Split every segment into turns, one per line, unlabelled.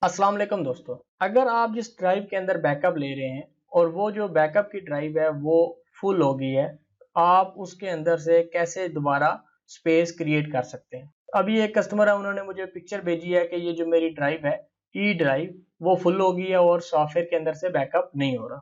अस्सलाम वालेकुम दोस्तों। अगर आप जिस ड्राइव के अंदर बैकअप ले रहे हैं और वो जो बैकअप की ड्राइव है वो फुल हो गई है, आप उसके अंदर से कैसे दोबारा स्पेस क्रिएट कर सकते हैं। अभी एक कस्टमर है, उन्होंने मुझे पिक्चर भेजी है कि ये जो मेरी ड्राइव है ई ड्राइव वो फुल हो गई है और सॉफ्टवेयर के अंदर से बैकअप नहीं हो रहा।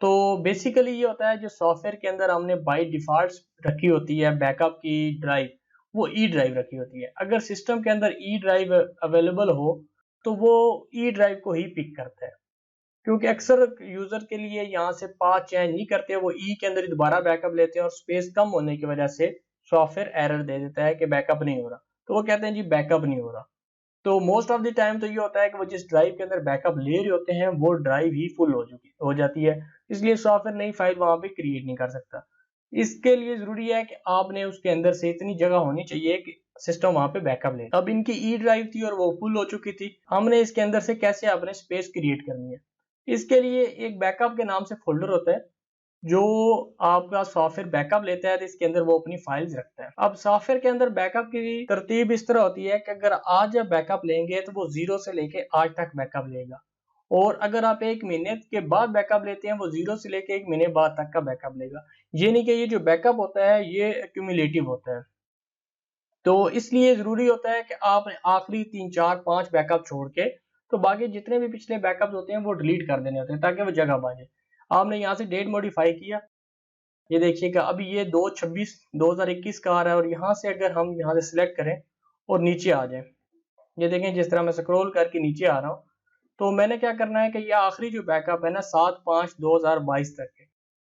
तो बेसिकली ये होता है, जो सॉफ्टवेयर के अंदर हमने बाय डिफॉल्ट रखी होती है बैकअप की ड्राइव, वो ई ड्राइव रखी होती है। अगर सिस्टम के अंदर ई ड्राइव अवेलेबल हो तो वो ई ड्राइव को ही पिक करता है, क्योंकि अक्सर यूजर के लिए यहाँ से पाथ चेंज नहीं करते, वो ई के अंदर ही दोबारा बैकअप लेते हैं और स्पेस कम होने की वजह से सॉफ्टवेयर एरर दे देता है कि बैकअप नहीं हो रहा। तो वो कहते हैं जी बैकअप नहीं हो रहा। तो मोस्ट ऑफ द टाइम तो ये होता है कि वो जिस ड्राइव के अंदर बैकअप ले रहे होते हैं वो ड्राइव ही फुल हो जाती है, इसलिए सॉफ्टवेयर नई फाइल वहां पे क्रिएट नहीं कर सकता। इसके लिए जरूरी है कि आपने उसके अंदर से इतनी जगह होनी चाहिए कि सिस्टम वहां पे बैकअप ले। अब इनकी ई ड्राइव थी और वो फुल हो चुकी थी, हमने इसके अंदर से कैसे अपने स्पेस क्रिएट करनी है। इसके लिए एक बैकअप के नाम से फोल्डर होता है जो आपका सॉफ्टवेयर बैकअप लेता है, तो इसके अंदर वो अपनी फाइल्स रखता है। अब सॉफ्टवेयर के अंदर बैकअप की तरतीब इस तरह होती है कि अगर आज आप बैकअप लेंगे तो वो 0 से लेके आज तक बैकअप लेगा, और अगर आप 1 महीने के बाद बैकअप लेते हैं वो 0 से लेके 1 महीने बाद तक का बैकअप लेगा। ये नहीं कि ये जो बैकअप होता है ये क्यूमुलेटिव होता है। तो इसलिए जरूरी होता है कि आप आखिरी 3 4 5 बैकअप छोड़ के तो बाकी जितने भी पिछले बैकअप होते हैं वो डिलीट कर देने होते हैं, ताकि वो जगह बचे। आपने यहाँ से डेट मॉडिफाई किया, ये देखिएगा अभी ये 2/26/2021 का आ रहा है, और यहाँ से अगर हम यहाँ से सिलेक्ट करें और नीचे आ जाए, ये देखें जिस तरह मैं स्क्रॉल करके नीचे आ रहा हूँ, तो मैंने क्या करना है कि ये आखिरी जो बैकअप है ना 7/5/2022 तक है,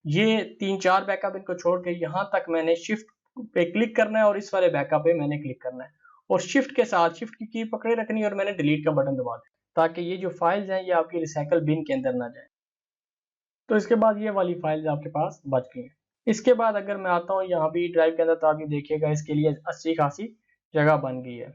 ये 3 4 बैकअप इनको छोड़ के यहाँ तक मैंने शिफ्ट पे क्लिक करना है और इस वाले बैकअप पे मैंने क्लिक करना है, और शिफ्ट के साथ शिफ्ट की पकड़े रखनी है और मैंने डिलीट का बटन दबा दिया, ताकि ये जो फाइल्स हैं ये आपकी रिसाइकल बिन के अंदर ना जाए। तो इसके बाद ये वाली फाइल्स आपके पास बच गई हैं। इसके बाद अगर मैं आता हूँ यहाँ पे ड्राइव के अंदर, तो आप ये देखिएगा इसके लिए अच्छी खासी जगह बन गई है।